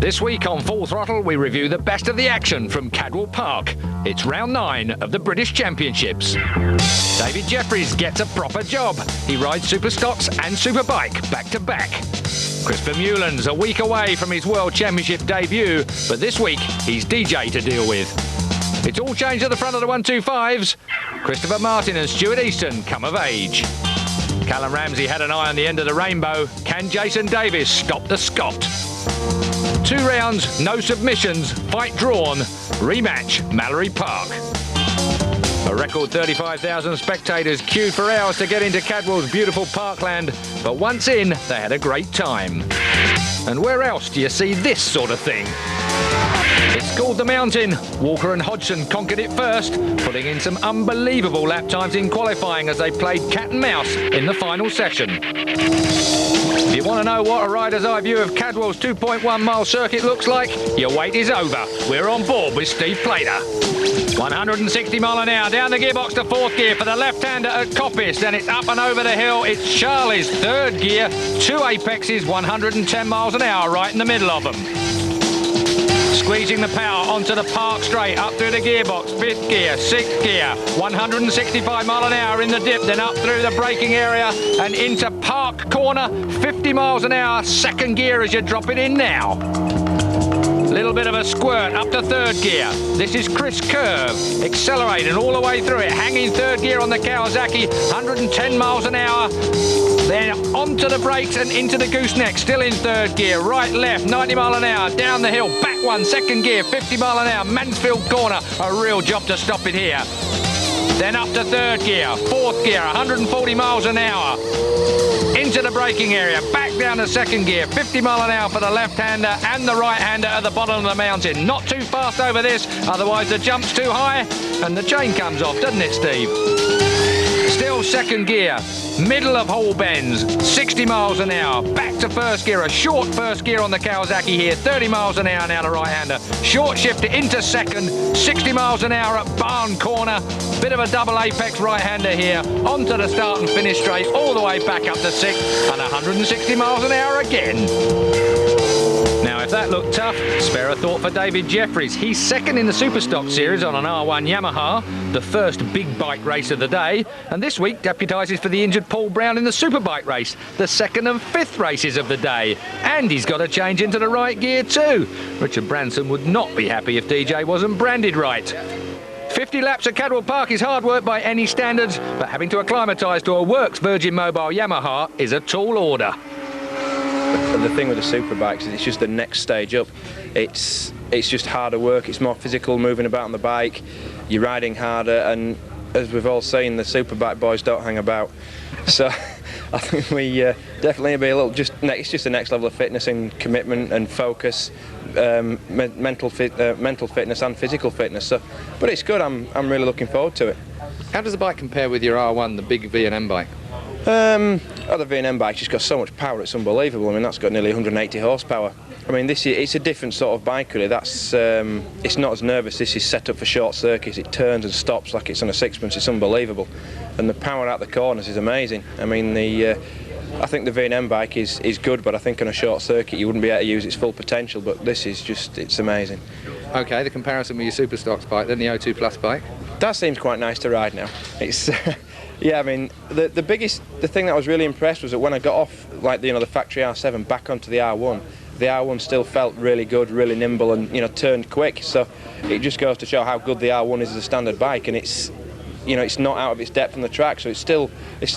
This week on Full Throttle, we review the best of the action from Cadwell Park. It's round 9 of the British Championships. David Jeffries gets a proper job. He rides Superstocks and Superbike back to back. Christopher Mewland's a week away from his World Championship debut, but this week he's DJ to deal with. It's all changed at the front of the 125s. Christopher Martin and Stuart Easton come of age. Callum Ramsey had an eye on the end of the rainbow. Can Jason Davis stop the Scot? 2 rounds, no submissions, fight drawn, rematch Mallory Park. A record 35,000 spectators queued for hours to get into Cadwell's beautiful parkland, but once in, they had a great time. And where else do you see this sort of thing? It's called the Mountain. Walker and Hodgson conquered it first, putting in some unbelievable lap times in qualifying as they played cat and mouse in the final session. If you want to know what a rider's eye view of Cadwell's 2.1 mile circuit looks like, your wait is over. We're on board with Steve Plater. 160 mile an hour down the gearbox to 4th gear for the left-hander at Coppice. Then it's up and over the hill. It's Charlie's 3rd gear. 2 apexes, 110 miles an hour right in the middle of them. Squeezing the power onto the park straight, up through the gearbox, 5th gear, 6th gear, 165 mile an hour in the dip, then up through the braking area and into park corner, 50 miles an hour, 2nd gear as you drop it in now. Little bit of a squirt up to 3rd gear. This is Chris Curve, accelerating all the way through it, hanging 3rd gear on the Kawasaki, 110 miles an hour. Then onto the brakes and into the gooseneck, still in 3rd gear, right, left, 90 mile an hour, down the hill, back 1, 2nd gear, 50 mile an hour, Mansfield corner, a real job to stop it here. Then up to 3rd gear, 4th gear, 140 miles an hour. Into the braking area, back down to 2nd gear, 50 mile an hour for the left-hander and the right-hander at the bottom of the mountain. Not too fast over this, otherwise the jump's too high and the chain comes off, doesn't it, Steve? Still 2nd gear, middle of hall bends, 60 miles an hour, back to 1st gear, a short 1st gear on the Kawasaki here, 30 miles an hour now to right-hander, short shifter into 2nd, 60 miles an hour at Barn Corner, bit of a double apex right-hander here, onto the start and finish straight, all the way back up to 6th, and 160 miles an hour again. Now, if that looked tough, spare a thought for David Jeffries. He's 2nd in the Superstock series on an R1 Yamaha, the first big bike race of the day, and this week deputises for the injured Paul Brown in the Superbike race, the 2nd and 5th races of the day. And he's got to change into the right gear too. Richard Branson would not be happy if DJ wasn't branded right. 50 laps at Cadwell Park is hard work by any standards, but having to acclimatise to a Works Virgin Mobile Yamaha is a tall order. The thing with the Superbikes is it's just the next stage up. It's just harder work, it's more physical, moving about on the bike, you're riding harder, and as we've all seen, the Superbike boys don't hang about. So I think we definitely be a little, it's just the next level of fitness and commitment and focus, mental fitness and physical fitness. So, but it's good, I'm really looking forward to it. How does the bike compare with your R1, the big V&M bike? The V&M bike's just got so much power, it's unbelievable. I mean, that's got nearly 180 horsepower. I mean, it's a different sort of bike, really. It's not as nervous. This is set up for short circuits. It turns and stops like it's on a sixpence. It's unbelievable. And the power out the corners is amazing. I mean, I think the V&M bike is good, but I think on a short circuit you wouldn't be able to use its full potential, but this is just, it's amazing. OK, the comparison with your Superstocks bike, then the O2 Plus bike? That seems quite nice to ride now. It's... Yeah, I mean, the thing that I was really impressed was that when I got off, like, the factory R7 back onto the R1 still felt really good, really nimble, and turned quick. So it just goes to show how good the R1 is as a standard bike, and it's not out of its depth on the track, so it's still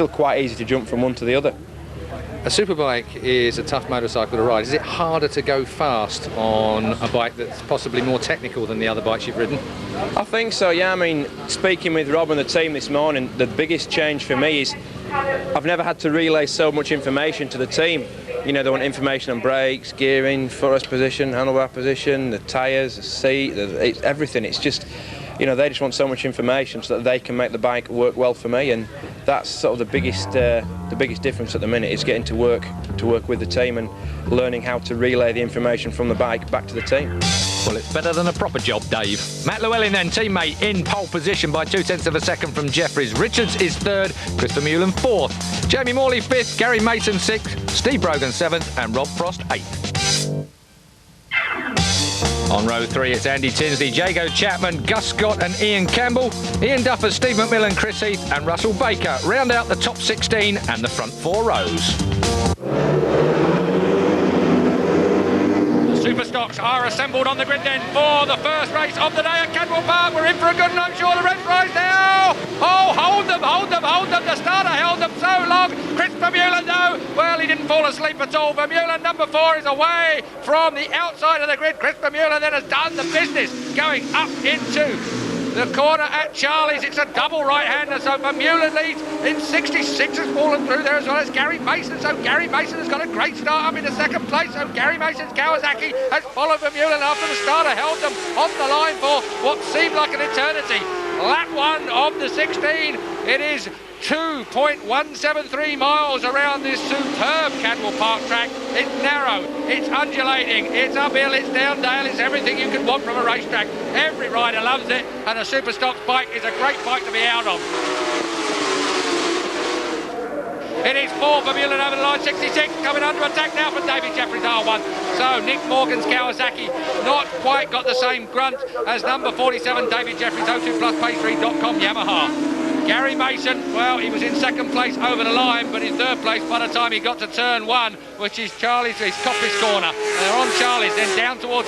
quite easy to jump from one to the other. A superbike is a tough motorcycle to ride. Is it harder to go fast on a bike that's possibly more technical than the other bikes you've ridden? I think so, yeah. I mean, speaking with Rob and the team this morning, the biggest change for me is I've never had to relay so much information to the team. They want information on brakes, gearing, footrest position, handlebar position, the tyres, the seat, it's everything. It's just, you know, they just want so much information so that they can make the bike work well for me, and that's sort of the biggest difference at the minute, is getting to work with the team and learning how to relay the information from the bike back to the team. Well, it's better than a proper job, Dave. Matt Llewellyn then, teammate, in pole position by 0.2 of a second from Jeffries. Richards is third, Chris Vermeulen fourth. Jamie Morley fifth, Gary Mason sixth, Steve Brogan seventh, and Rob Frost eighth. On row 3, it's Andy Tinsley, Jago Chapman, Gus Scott and Ian Campbell. Ian Duffer, Steve McMillan, Chris Heath and Russell Baker round out the top 16 and the front 4 rows. Superstocks are assembled on the grid then for the first race of the day at Cadwell Park. We're in for a good and I'm sure the Reds rise now. Oh, hold them. The starter held them so long. Chris Vermeulen, though, well, he didn't fall asleep at all. Vermeulen, number 4, is away from the outside of the grid. Chris Vermeulen then has done the business, going up into the corner at Charlie's. It's a double right-hander, so Vermeulen leads in 66, has fallen through there as well as Gary Mason. So Gary Mason has got a great start up into second place. So Gary Mason's Kawasaki has followed Vermeulen after the starter held them on the line for what seemed like an eternity. Lap 1 of the 16. It is 2.173 miles around this superb Cadwell Park track. It's narrow, it's undulating, it's uphill, it's down dale, it's everything you could want from a racetrack. Every rider loves it, and a Superstocks bike is a great bike to be out on. It is 4 Vermeulen over the line, 66, coming under attack now from David Jeffries R1. So Nick Morgan's Kawasaki not quite got the same grunt as number 47 David Jeffries 02 Plus Pace3.com Yamaha. Gary Mason, well, he was in second place over the line, but in third place by the time he got to turn 1, which is Charlie's, his Coppice corner. And they're on Charlie's, then down towards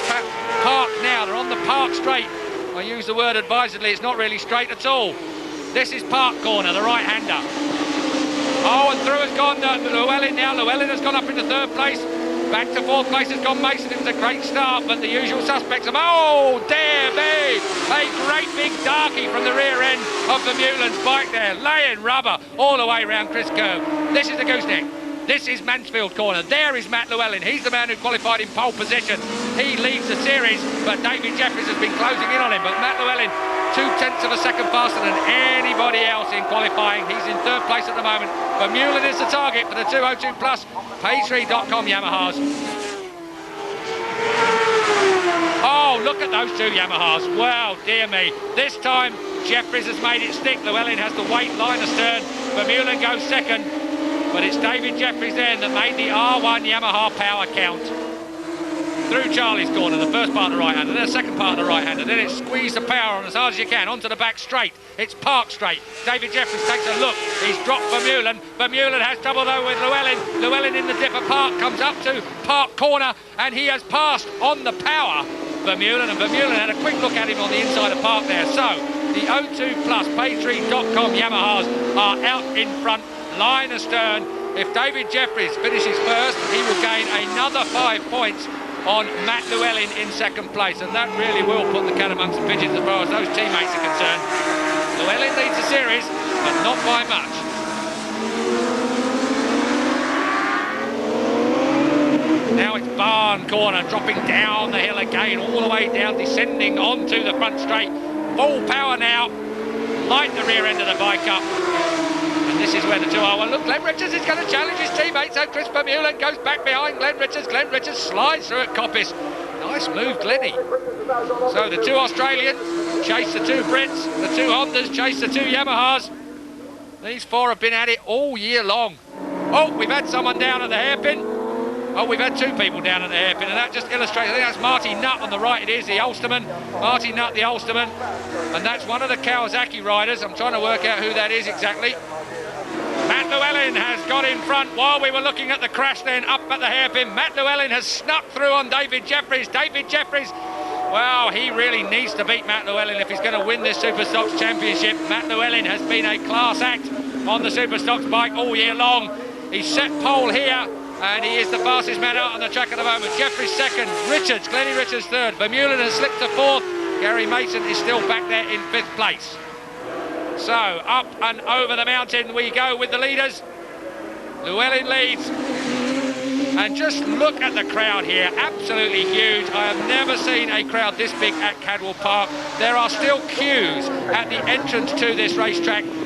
Park now. They're on the Park straight. I use the word advisedly, it's not really straight at all. This is Park corner, the right-hander. Oh, and through has gone Llewellyn now. Llewellyn has gone up into third place. Back to fourth place has gone Mason. It was a great start, but the usual suspects have... Oh, dear me! A great big darkie from the rear end of Vermeulen's bike there, laying rubber all the way round Chris Kerr. This is the gooseneck. This is Mansfield corner. There is Matt Llewellyn. He's the man who qualified in pole position. He leads the series, but David Jeffries has been closing in on him. But Matt Llewellyn, 0.2 of a second faster than anybody else in qualifying. He's in third place at the moment. Vermeulen is the target for the 202 Plus Pace3.com Yamahas. Oh, look at those two Yamahas. Wow, dear me. This time, Jeffries has made it stick. Llewellyn has the weight line astern. Vermeulen goes second. But it's David Jeffries then that made the R1 Yamaha power count. Through Charlie's corner, the first part of the right-hander, then the second part of the right-hander, then it's squeeze the power on as hard as you can, onto the back straight. It's Park straight. David Jeffries takes a look. He's dropped Vermeulen. Vermeulen has trouble though with Llewellyn. Llewellyn in the dipper. Park comes up to Park corner, and he has passed on the power Vermeulen, and Vermeulen had a quick look at him on the inside of Park there. So, the 02 Plus Pace3.com Yamahas are out in front, line astern. If David Jeffries finishes first, he will gain another 5 points on Matt Llewellyn in second place, and that really will put the cat amongst the pigeons as far as those teammates are concerned. Llewellyn leads the series, but not by much. Now it's Barn corner, dropping down the hill again, all the way down, descending onto the front straight. Full power now, light the rear end of the bike up. And this is where the 2R1. Look, Glenn Richards is going to challenge his teammate, so Chris Vermeulen goes back behind Glenn Richards. Glenn Richards slides through at Coppice. Nice move, Glenny. So the 2 Australians chase the 2 Brits, the 2 Hondas chase the 2 Yamahas. These 4 have been at it all year long. Oh, we've had someone down at the hairpin. Oh, we've had 2 people down at the hairpin, and that just illustrates, I think that's Marty Nutt on the right, it is, the Ulsterman. Marty Nutt, the Ulsterman. And that's one of the Kawasaki riders. I'm trying to work out who that is exactly. Matt Llewellyn has got in front while we were looking at the crash then up at the hairpin. Matt Llewellyn has snuck through on David Jeffries. David Jeffries, well, he really needs to beat Matt Llewellyn if he's going to win this Superstocks Championship. Matt Llewellyn has been a class act on the Superstocks bike all year long. He's set pole here, and he is the fastest man out on the track at the moment. Jeffries second, Richards, Glenny Richards third. Vermeulen has slipped to fourth. Gary Mason is still back there in 5th place. So, up and over the mountain we go with the leaders. Llewellyn leads. And just look at the crowd here, absolutely huge. I have never seen a crowd this big at Cadwell Park. There are still queues at the entrance to this racetrack.